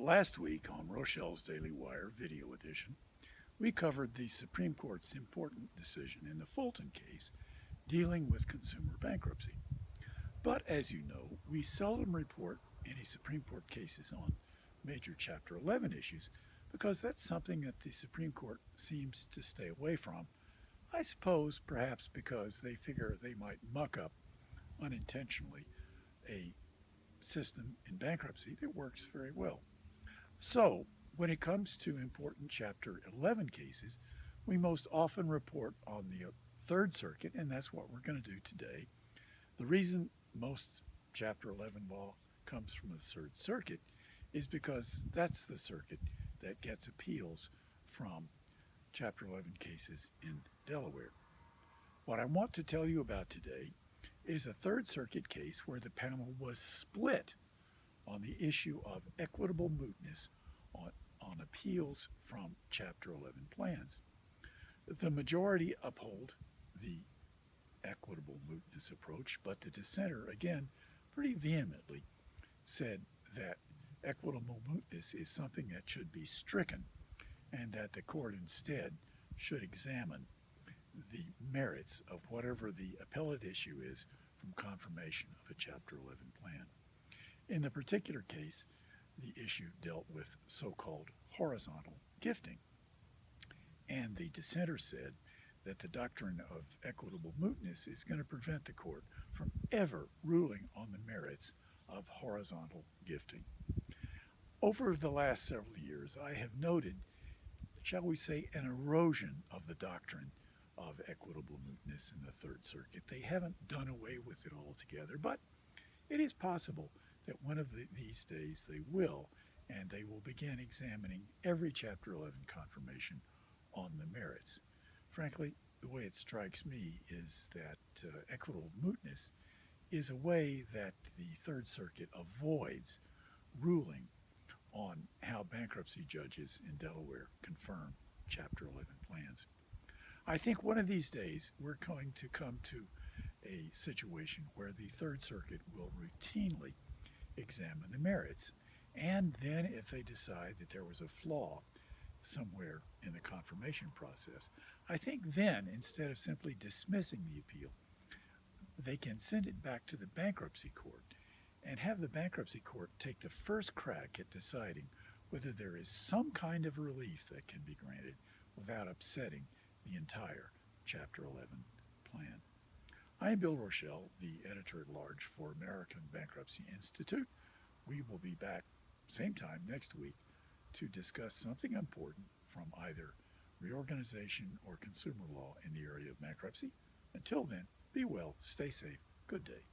Last week on Rochelle's Daily Wire Video Edition, we covered the Supreme Court's important decision in the Fulton case dealing with consumer bankruptcy. But as you know, we seldom report any Supreme Court cases on major Chapter 11 issues because that's something that the Supreme Court seems to stay away from. I suppose perhaps because they figure they might muck up unintentionally a system in bankruptcy that works very well. So, when it comes to important Chapter 11 cases, we most often report on the Third Circuit, and that's what we're going to do today. The reason most Chapter 11 law comes from the Third Circuit is because that's the circuit that gets appeals from Chapter 11 cases in Delaware. What I want to tell you about today is a Third Circuit case where the panel was split on the issue of equitable mootness on appeals from Chapter 11 plans. The majority uphold the equitable mootness approach, but the dissenter, again, pretty vehemently said that equitable mootness is something that should be stricken and that the court instead should examine the merits of whatever the appellate issue is from confirmation of a Chapter 11 plan. In the particular case, the issue dealt with so-called horizontal gifting, and the dissenter said that the doctrine of equitable mootness is going to prevent the court from ever ruling on the merits of horizontal gifting. Over the last several years, I have noted, shall we say, an erosion of the doctrine of equitable mootness in the Third Circuit. They haven't done away with it altogether, but it is possible that one of these days they will, and they will begin examining every Chapter 11 confirmation on the merits. Frankly, the way it strikes me is that equitable mootness is a way that the Third Circuit avoids ruling on how bankruptcy judges in Delaware confirm Chapter 11 plans. I think one of these days we're going to come to a situation where the Third Circuit will routinely examine the merits, and then if they decide that there was a flaw somewhere in the confirmation process, I think then, instead of simply dismissing the appeal, they can send it back to the bankruptcy court and have the bankruptcy court take the first crack at deciding whether there is some kind of relief that can be granted without upsetting the entire Chapter 11 plan. I am Bill Rochelle, the editor-at-large for American Bankruptcy Institute. We will be back same time next week to discuss something important from either reorganization or consumer law in the area of bankruptcy. Until then, be well, stay safe, good day.